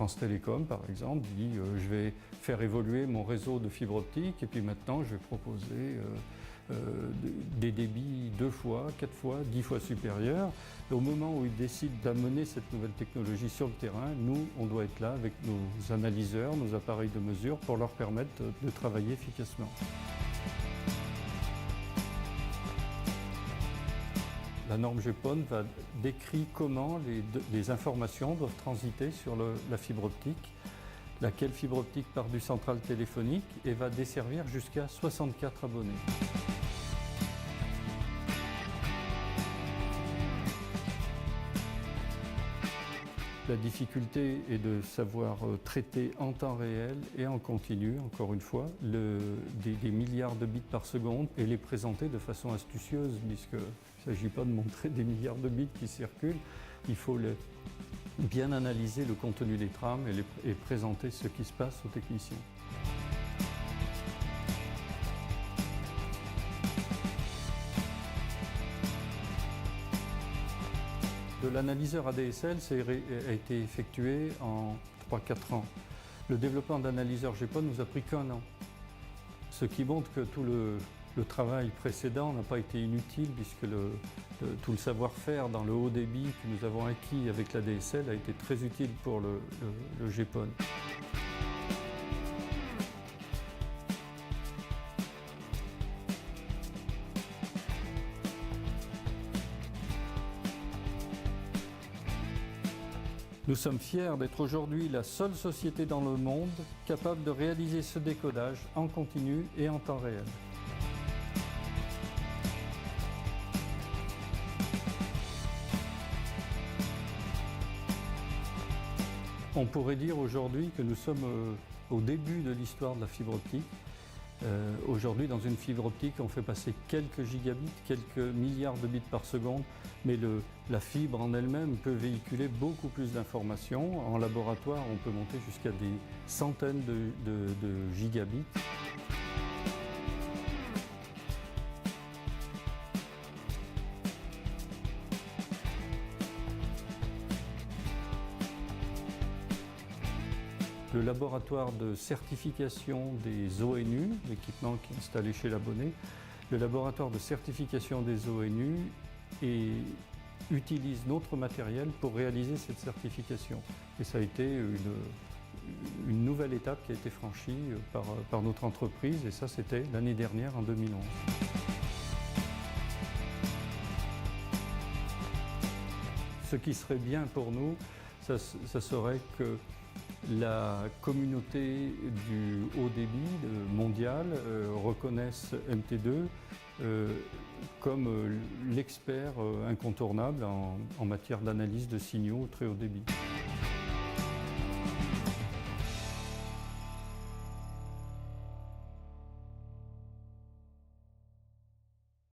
France Télécom, par exemple, dit je vais faire évoluer mon réseau de fibre optique et puis maintenant je vais proposer des débits 2 fois, 4 fois, 10 fois supérieurs. Et au moment où ils décident d'amener cette nouvelle technologie sur le terrain, nous, on doit être là avec nos analyseurs, nos appareils de mesure pour leur permettre de travailler efficacement. La norme GPON va décrire comment les informations doivent transiter sur la fibre optique, laquelle fibre optique part du central téléphonique et va desservir jusqu'à 64 abonnés. La difficulté est de savoir traiter en temps réel et en continu, encore une fois, des milliards de bits par seconde et les présenter de façon astucieuse, puisqu'il ne s'agit pas de montrer des milliards de bits qui circulent, il faut bien analyser le contenu des trames et présenter ce qui se passe aux techniciens. De l'analyseur ADSL a été effectué en 3-4 ans. Le développement d'analyseur GPON nous a pris qu'1 an. Ce qui montre que tout le travail précédent n'a pas été inutile puisque tout le savoir-faire dans le haut débit que nous avons acquis avec l'ADSL a été très utile pour le GPON. Nous sommes fiers d'être aujourd'hui la seule société dans le monde capable de réaliser ce décodage en continu et en temps réel. On pourrait dire aujourd'hui que nous sommes au début de l'histoire de la fibre optique. Aujourd'hui, dans une fibre optique, on fait passer quelques gigabits, quelques milliards de bits par seconde, mais la fibre en elle-même peut véhiculer beaucoup plus d'informations. En laboratoire, on peut monter jusqu'à des centaines de gigabits. Le laboratoire de certification des ONU, l'équipement qui est installé chez l'abonné, le laboratoire de certification des ONU utilise notre matériel pour réaliser cette certification. Et ça a été une nouvelle étape qui a été franchie par notre entreprise, et ça c'était l'année dernière, en 2011. Ce qui serait bien pour nous, ça serait que la communauté du haut débit mondial reconnaisse MT2 comme l'expert incontournable en matière d'analyse de signaux très haut débit.